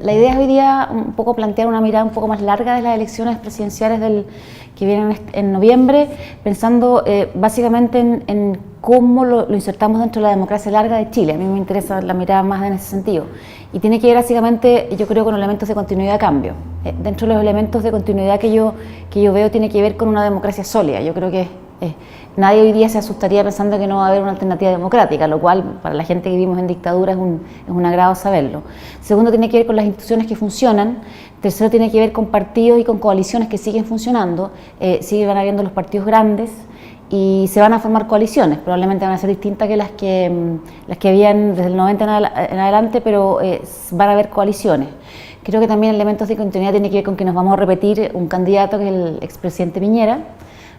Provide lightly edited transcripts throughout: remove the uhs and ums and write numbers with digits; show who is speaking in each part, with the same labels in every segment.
Speaker 1: La idea es hoy día un poco plantear una mirada un poco más larga de las elecciones presidenciales que vienen en noviembre, pensando básicamente en cómo lo insertamos dentro de la democracia larga de Chile. A mí me interesa la mirada más en ese sentido. Y tiene que ver básicamente, yo creo, con elementos de continuidad de cambio. Dentro de los elementos de continuidad que yo veo tiene que ver con una democracia sólida. Yo creo que nadie hoy día se asustaría pensando que no va a haber una alternativa democrática, lo cual para la gente que vivimos en dictadura es un agrado saberlo. Segundo, tiene que ver con las instituciones que funcionan. Tercero, tiene que ver con partidos y con coaliciones que siguen funcionando. Siguen habiendo los partidos grandes y se van a formar coaliciones, probablemente van a ser distintas que las que habían desde el 90 en adelante, pero van a haber coaliciones. Creo que también elementos de continuidad tiene que ver con que nos vamos a repetir un candidato que es el expresidente Piñera,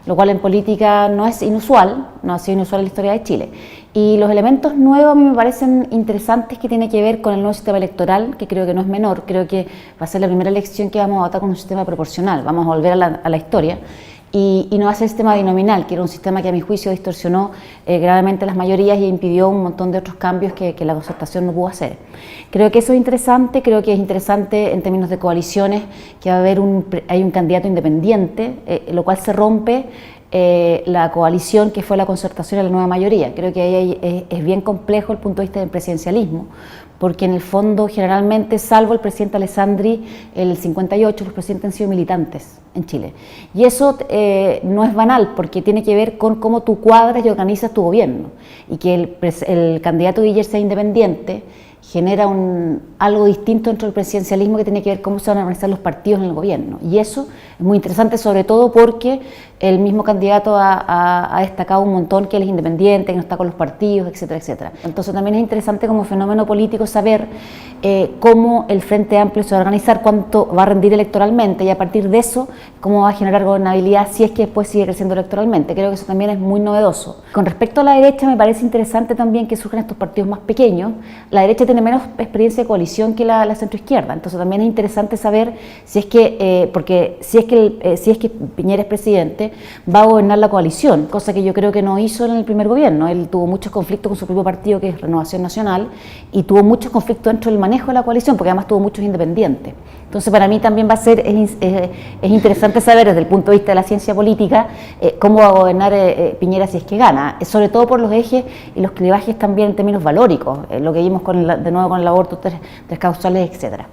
Speaker 1: lo cual en política no es inusual, no ha sido inusual en la historia de Chile. Y los elementos nuevos a mí me parecen interesantes que tienen que ver con el nuevo sistema electoral, que creo que no es menor, creo que va a ser la primera elección que vamos a votar con un sistema proporcional, vamos a volver a la historia. Y no va a ser el sistema binominal, que era un sistema que a mi juicio distorsionó gravemente las mayorías y impidió un montón de otros cambios que la concertación no pudo hacer. Creo que eso es interesante, creo que es interesante en términos de coaliciones, que va a haber hay un candidato independiente, lo cual se rompe la coalición que fue la concertación de la nueva mayoría. Creo que ahí es bien complejo el punto de vista del presidencialismo, porque en el fondo generalmente, salvo el presidente Alessandri, el 58, los presidentes han sido militantes en Chile. Y eso no es banal, porque tiene que ver con cómo tú cuadras y organizas tu gobierno. Y que el candidato Guiller sea independiente genera algo distinto dentro del presidencialismo que tiene que ver cómo se van a organizar los partidos en el gobierno. Y eso es muy interesante, sobre todo porque el mismo candidato ha destacado un montón que él es independiente, que no está con los partidos, etcétera, etcétera. Entonces también es interesante como fenómeno político saber cómo el Frente Amplio se va a organizar, cuánto va a rendir electoralmente y a partir de eso cómo va a generar gobernabilidad si es que después sigue creciendo electoralmente. Creo que eso también es muy novedoso. Con respecto a la derecha, me parece interesante también que surjan estos partidos más pequeños. La derecha tiene menos experiencia de coalición que la centroizquierda, entonces también es interesante saber si es que, porque si es que Piñera es presidente, va a gobernar la coalición, cosa que yo creo que no hizo en el primer gobierno. Él tuvo muchos conflictos con su propio partido, que es Renovación Nacional, y tuvo muchos conflictos dentro del manejo de la coalición, porque además tuvo muchos independientes. Entonces para mí también es interesante saber desde el punto de vista de la ciencia política cómo va a gobernar Piñera si es que gana, sobre todo por los ejes y los clivajes también en términos valóricos, lo que vimos de nuevo con el aborto, tres causales, etcétera.